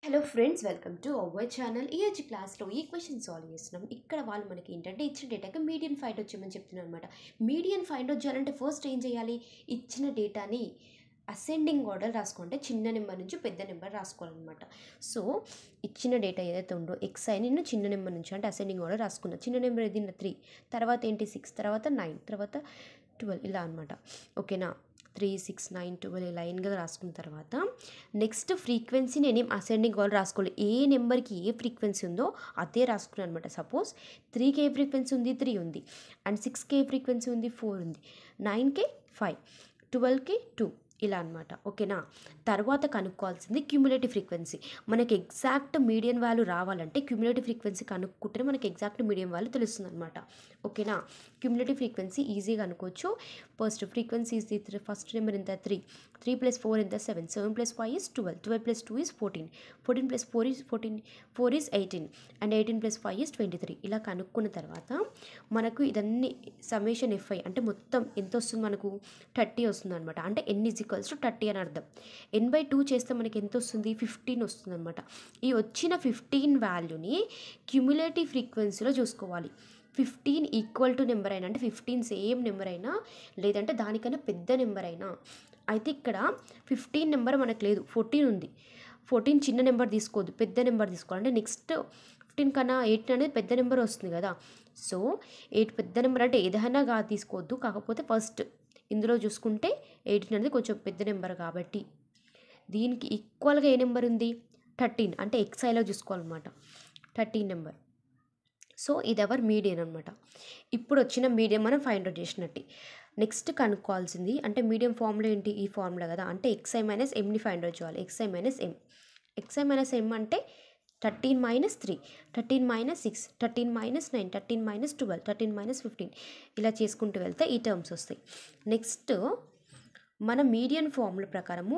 Hello friends, welcome to our channel. ఈరోజు క్లాస్లో ఈ క్వశ్చన్ సాల్వ్ చేస్తున్నాం. ఇక్కడ వాళ్ళు మనకి ఏంటంటే ఇచ్చిన డేటాకి మీడియన్ ఫైండ్ అవుట్ చేయమని చెప్తున్నారు అనమాట. మీడియన్ ఫైండ్ అవుట్ చేయాలంటే ఫస్ట్ ఏం చేయాలి? ఇచ్చిన డేటాని అసెండింగ్ ఆర్డర్ రాసుకోంటే చిన్న నెంబర్ నుంచి పెద్ద నెంబర్ రాసుకోవాలన్నమాట. సో ఇచ్చిన డేటా ఏదైతే ఉందో ఎక్స్ అని నేను చిన్న నెంబర్ నుంచి అంటే అసెండింగ్ ఆర్డర్ రాసుకున్నా. చిన్న నెంబర్ ఏది 3, తర్వాత ఏంటి 6, తర్వాత 9, తర్వాత 12 ఇలా అనమాట. ఓకేనా? 3, 6, 9, 12 లైన్గా రాసుకున్న తర్వాత నెక్స్ట్ ఫ్రీక్వెన్సీ నేనేం అసెండింగ్ ఆర్డర్ రాసుకోవాలి. ఏ నెంబర్కి ఏ ఫ్రీక్వెన్సీ ఉందో అదే రాసుకున్నాను అనమాట. సపోజ్ 3కి ఏ ఫ్రీక్వెన్సీ ఉంది? 3 ఉంది. అండ్ 6కి ఏ ఫ్రీక్వెన్సీ ఉంది? 4 ఉంది. 9కి 5, 12కి 2 ఇలా అనమాట. ఓకేనా? తర్వాత కనుక్కోవాల్సింది క్యూములేటివ్ ఫ్రీక్వెన్సీ. మనకి ఎగ్జాక్ట్ మీడియన్ వాల్యూ రావాలంటే క్యూములేటివ్ ఫ్రీక్వెన్సీ కనుక్కుంటేనే మనకి ఎగ్జాక్ట్ మీడియం వాల్యూ తెలుస్తుంది అనమాట. ఓకేనా? క్యూములేటివ్ ఫ్రీక్వెన్సీ ఈజీగా అనుకోవచ్చు. First frequency is first number ఎంత? 3 + 4 ఎంత? 7 + 5 is 12 + 2 is 14 + 4 is 14 4 is 18 and 18 + 5 is 23. ఇలా కనుక్కున్న తర్వాత మనకు ఇదన్నీ సమ్మేషన్ FI అంటే మొత్తం ఎంత వస్తుంది? మనకు 30 వస్తుంది అనమాట. అంటే n = 30 అని అర్థం. n/2 చేస్తే మనకి ఎంత వస్తుంది? 15 వస్తుంది అనమాట. ఈ వచ్చిన 15 వాల్యూని క్యూములేటివ్ ఫ్రీక్వెన్సీలో చూసుకోవాలి. 15 ఈక్వల్ టు నెంబర్ అయినా అంటే 15 సేమ్ నెంబర్ అయినా లేదంటే దానికన్నా పెద్ద నెంబర్ అయినా. అయితే ఇక్కడ 15 నెంబర్ మనకు లేదు, 14 ఉంది. 14 చిన్న నెంబర్ తీసుకోవద్దు, పెద్ద నెంబర్ తీసుకోవాలి. అంటే నెక్స్ట్ 15 కన్నా 18 అనేది పెద్ద నెంబర్ వస్తుంది కదా. సో 8 పెద్ద నెంబర్ అంటే ఏదైనా తీసుకోవద్దు. కాకపోతే ఫస్ట్ ఇందులో చూసుకుంటే 18 అనేది కొంచెం పెద్ద నెంబర్ కాబట్టి దీనికి ఈక్వల్గా ఏ నెంబర్ ఉంది? 13 అంటే XIలో చూసుకోవాలన్నమాట. 13 నెంబర్. సో ఇది ఎవర్ మీడియన్ అనమాట. ఇప్పుడు వచ్చిన మీడియం మనం ఫైండ్ అవుట్ చేసినట్టు. నెక్స్ట్ కనుక్కోవాల్సింది అంటే మీడియం ఫార్ములా ఏంటి? ఈ ఫార్ములా కదా. అంటే XI - Mని ఫైండ్ అవుట్ చేయాలి. XI - M. XI - M అంటే 13 - 3, 13 - 6, 13 - 9, 13 - 12, 13 - 15 ఇలా చేసుకుంటూ వెళ్తే ఈ టర్మ్స్ వస్తాయి. నెక్స్ట్ మన మీడియన్ ఫార్ములా ప్రకారము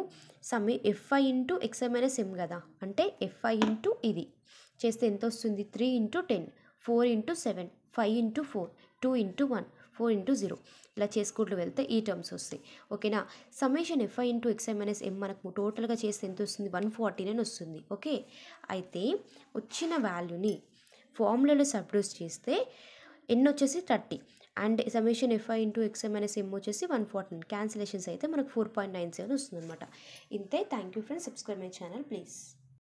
FI × XI - M కదా. అంటే FI ఇంటూ ఇది చేస్తే ఎంత వస్తుంది? 3 × 10, 4 × 7, 5 × 4, 2 × 1, 4 × 0 ఇలా చేసుకుంటూ వెళ్తే ఈ టర్మ్స్ వస్తాయి. ఓకేనా? సమ్మేషన్ FI × XI - M మనకు టోటల్గా చేస్తే ఎంత వస్తుంది? 149 వస్తుంది. ఓకే, అయితే వచ్చిన వాల్యూని ఫార్ములాలో సబ్స్టిట్యూట్ చేస్తే n వచ్చేసి 30 and summation FI × XI - M వచ్చేసి 149. క్యాన్సిలేషన్స్ అయితే మనకు 4.97 వస్తుంది అనమాట. ఇంతే. Thank you friends. Subscribe my channel please.